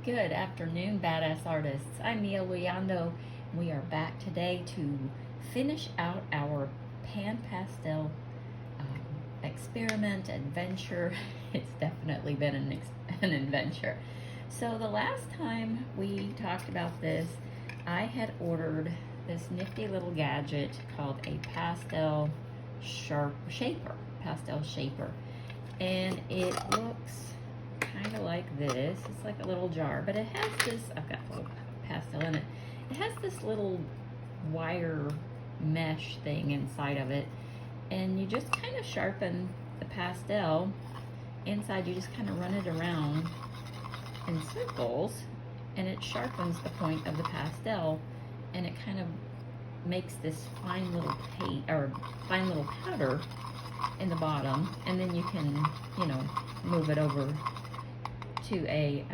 Good afternoon, badass artists. I'm Mia Luyando. We are back today to finish out our Pan Pastel experiment, adventure. It's definitely been an adventure. So the last time we talked about this, I had ordered this nifty little gadget called a pastel pastel shaper. And it looks kind of like this. It's like a little jar, but it has this, I've got a little pastel in it. It has this little wire mesh thing inside of it, and you just kind of sharpen the pastel. Inside you just kind of run it around in circles, and it sharpens the point of the pastel, and it kind of makes this fine little paint or fine little powder in the bottom, and then you can, move it over to a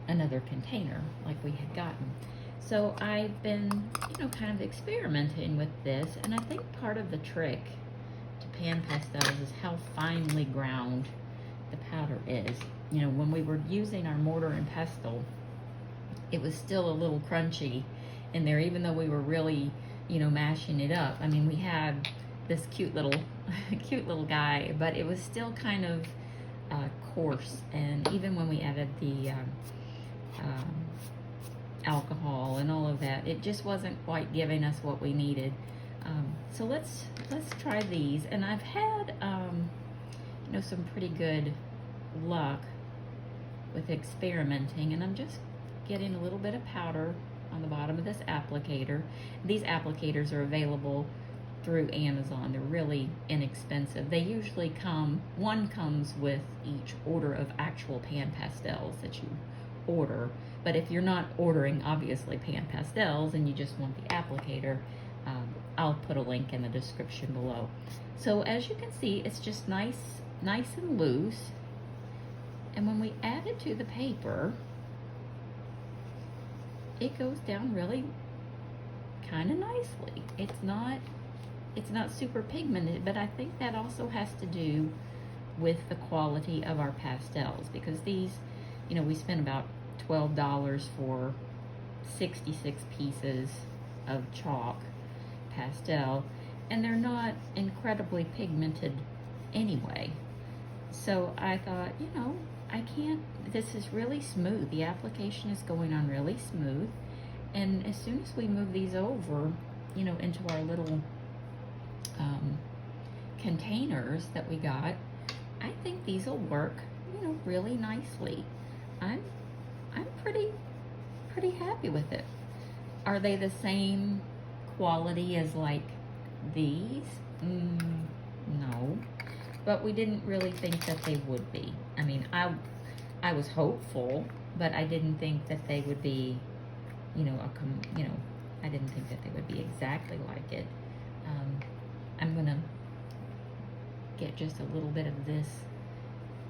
another container like we had gotten. So I've been, kind of experimenting with this, and I think part of the trick to Pan Pastels is how finely ground the powder is. When we were using our mortar and pestle, it was still a little crunchy in there, even though we were really, mashing it up. I mean, we had this cute little guy, but it was still kind of coarse. And even when we added the alcohol and all of that, it just wasn't quite giving us what we needed. So let's try these. And I've had some pretty good luck with experimenting, and I'm just getting a little bit of powder on the bottom of this applicator. These applicators are available through Amazon. They're really inexpensive. They usually one comes with each order of actual Pan Pastels that you order. But if you're not ordering, obviously, Pan Pastels and you just want the applicator, I'll put a link in the description below. So as you can see, it's just nice and loose. And when we add it to the paper, it goes down really kind of nicely. It's not super pigmented, but I think that also has to do with the quality of our pastels, because these, we spent about $12 for 66 pieces of chalk pastel, and they're not incredibly pigmented anyway. So I thought, this is really smooth. The application is going on really smooth. And as soon as we move these over, into our little containers that we got, I think these will work, really nicely. I'm pretty happy with it. Are they the same quality as like these? No, but we didn't really think that they would be. I mean, I was hopeful, but I didn't think that they would be, I didn't think that they would be exactly like it. I'm gonna get just a little bit of this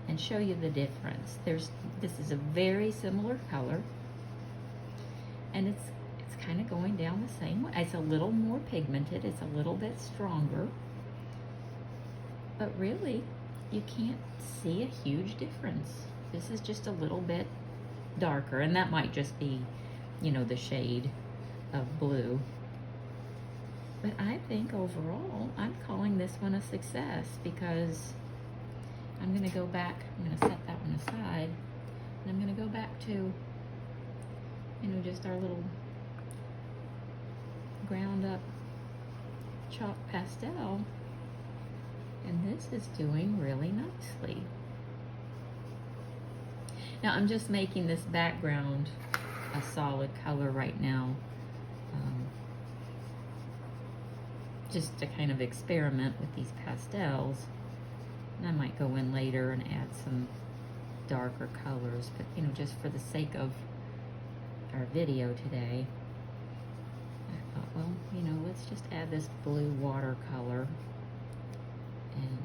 and show you the difference. This is a very similar color, and it's kind of going down the same way. It's a little more pigmented, it's a little bit stronger, but really you can't see a huge difference. This is just a little bit darker, and that might just be, the shade of blue. But I think overall, I'm calling this one a success, because I'm going to go back, I'm going to set that one aside, and I'm going to go back to, just our little ground up chalk pastel, and this is doing really nicely. Now I'm just making this background a solid color right now, just to kind of experiment with these pastels. And I might go in later and add some darker colors, but just for the sake of our video today, I thought, well, let's just add this blue watercolor. And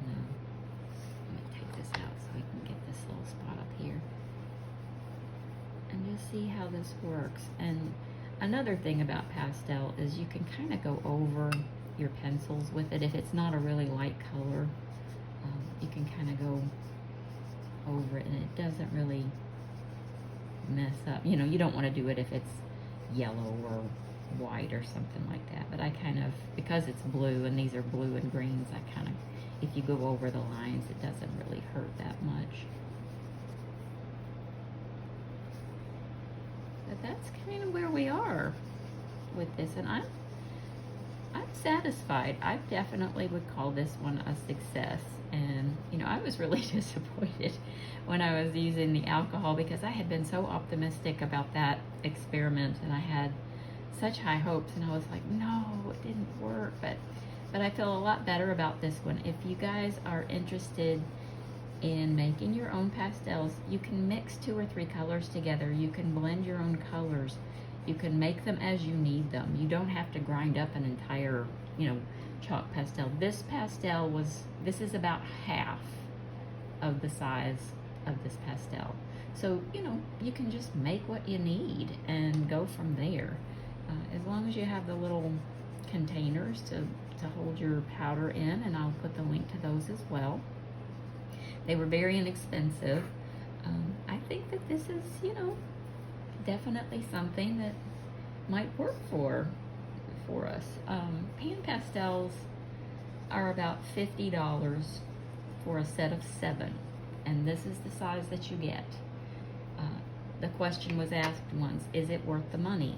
let me take this out so I can get this little spot up here, and just see how this works. And another thing about pastel is you can kind of go over your pencils with it. If it's not a really light color, you can kind of go over it, and it doesn't really mess up. You know, you don't want to do it if it's yellow or white or something like that. But I kind of, because it's blue and these are blue and greens, I kind of, if you go over the lines, it doesn't really hurt that much. But that's kind of where we are with this, and I'm satisfied. I definitely would call this one a success. And you know, I was really disappointed when I was using the alcohol, because I had been so optimistic about that experiment and I had such high hopes, and I was like, no, it didn't work. But I feel a lot better about this one. If you guys are interested in making your own pastels, you can mix 2 or 3 colors together. You can blend your own colors. You can make them as you need them. You don't have to grind up an entire, you know, chalk pastel. This pastel this is about half of the size of this pastel. So, you know, you can just make what you need and go from there. As long as you have the little containers to hold your powder in, and I'll put the link to those as well. They were very inexpensive. I think that this is, you know, definitely something that might work for us. Pan Pastels are about $50 for a set of 7, and this is the size that you get. The question was asked once, is it worth the money?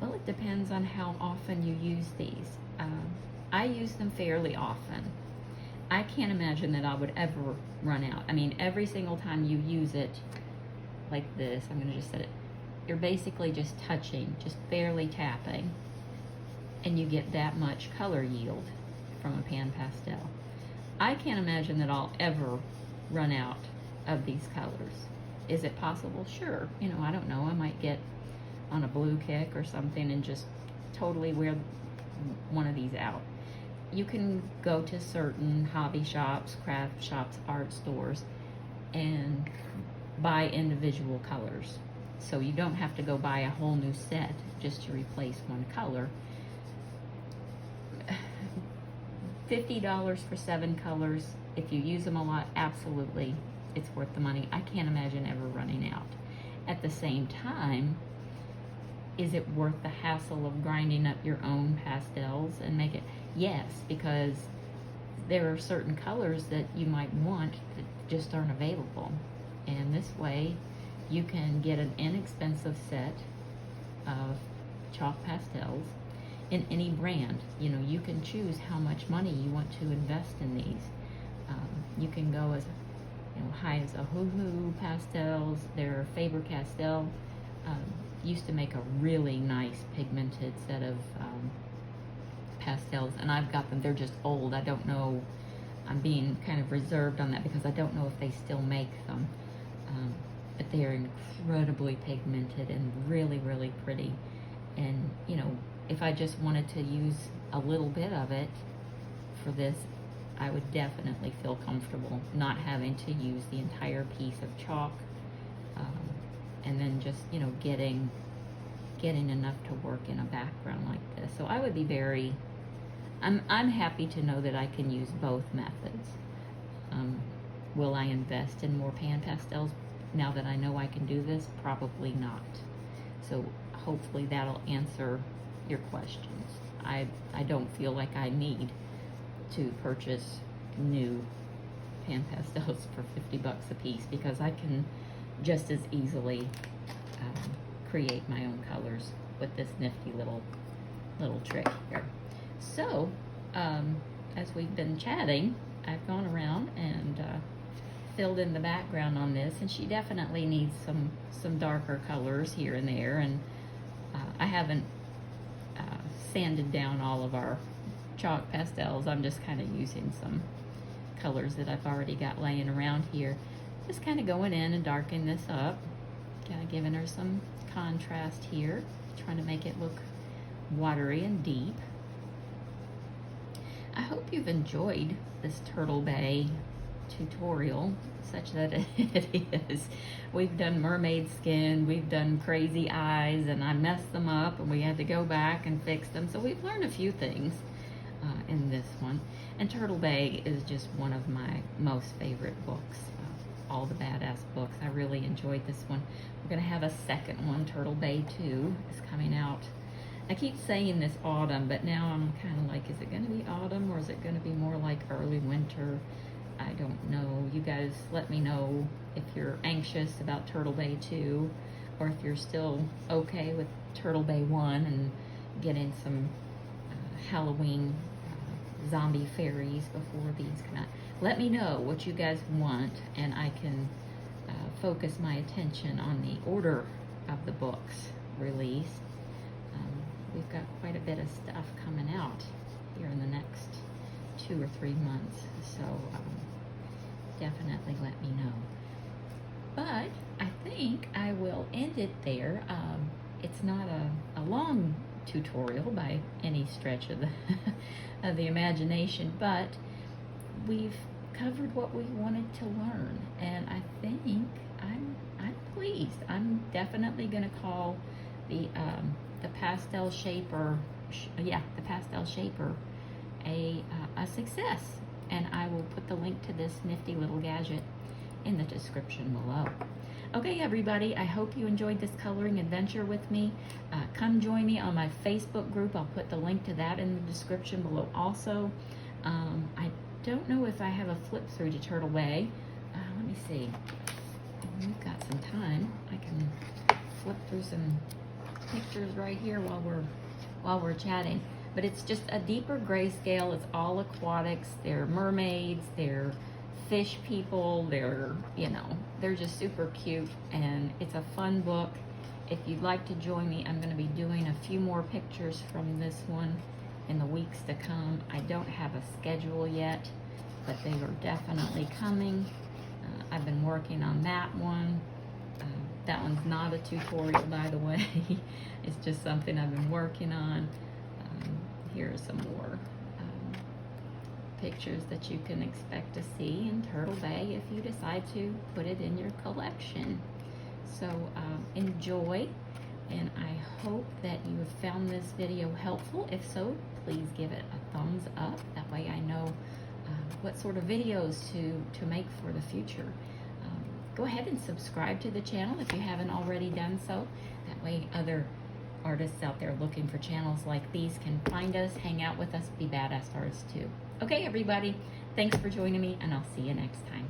Well, it depends on how often you use these. I use them fairly often. I can't imagine that I would ever run out. I mean, every single time you use it like this, I'm going to just set it, you're basically just touching, just barely tapping, and you get that much color yield from a pan pastel. I can't imagine that I'll ever run out of these colors. Is it possible? Sure. You know, I don't know. I might get on a blue kick or something and just totally wear one of these out. You can go to certain hobby shops, craft shops, art stores, and buy individual colors. So you don't have to go buy a whole new set just to replace one color. $50 for 7 colors. If you use them a lot, absolutely, it's worth the money. I can't imagine ever running out. At the same time, is it worth the hassle of grinding up your own pastels and make it? Yes, because there are certain colors that you might want that just aren't available. And this way, you can get an inexpensive set of chalk pastels in any brand. You know, you can choose how much money you want to invest in these. You can go as, you know, high as a Hoo pastels. Their Faber-Castell used to make a really nice pigmented set of pastels, and I've got them. They're just old. I don't know. I'm being kind of reserved on that because I don't know if they still make them. But they are incredibly pigmented and really, really pretty. And, you know, if I just wanted to use a little bit of it for this, I would definitely feel comfortable not having to use the entire piece of chalk, and then just, you know, getting enough to work in a background like this. So I would be very, I'm happy to know that I can use both methods. Will I invest in more pan pastels now that I know I can do this? Probably not. So hopefully that'll answer your questions. I don't feel like I need to purchase new pan pastels for $50 a piece, because I can just as easily create my own colors with this nifty little trick here. So as we've been chatting, I've gone around and filled in the background on this, and she definitely needs some darker colors here and there, and I haven't sanded down all of our chalk pastels. I'm just kind of using some colors that I've already got laying around here, just kind of going in and darkening this up, kind of giving her some contrast here, trying to make it look watery and deep. I hope you've enjoyed this Turtle Bay tutorial, such that it is. We've done mermaid skin, we've done crazy eyes, and I messed them up and we had to go back and fix them. So we've learned a few things in this one. And Turtle Bay is just one of my most favorite books. all the Badass books. I really enjoyed this one. We're going to have a second one. Turtle Bay 2 is coming out. I keep saying this autumn, but now I'm kind of like, is it going to be autumn or is it going to be more like early winter? I don't know. You guys let me know if you're anxious about Turtle Bay 2 or if you're still okay with Turtle Bay 1 and getting some Halloween zombie fairies before these come out. Let me know what you guys want, and I can focus my attention on the order of the books released. We've got quite a bit of stuff coming out here in the next 2 or 3 months, so definitely let me know. But I think I will end it there. It's not a long tutorial by any stretch of the of the imagination, but we've covered what we wanted to learn, and I think I'm pleased. I'm definitely going to call the pastel shaper, the pastel shaper a success, and I will put the link to this nifty little gadget in the description below. Okay, everybody, I hope you enjoyed this coloring adventure with me. Come join me on my Facebook group. I'll put the link to that in the description below also. I don't know if I have a flip through to Turtle Bay. Let me see. We've got some time. I can flip through some pictures right here while we're chatting. But it's just a deeper grayscale. It's all aquatics. They're mermaids. They're fish people. They're, they're just super cute, and it's a fun book. If you'd like to join me, I'm going to be doing a few more pictures from this one in the weeks to come. I don't have a schedule yet, but they are definitely coming. I've been working on that one. That one's not a tutorial, by the way. It's just something I've been working on. Here are some more pictures that you can expect to see in Turtle Bay if you decide to put it in your collection. So enjoy, and I hope that you have found this video helpful. If so, please give it a thumbs up. That way I know what sort of videos to make for the future. Go ahead and subscribe to the channel if you haven't already done so. That way other artists out there looking for channels like these can find us, hang out with us, be badass artists too. Okay, everybody, thanks for joining me, and I'll see you next time.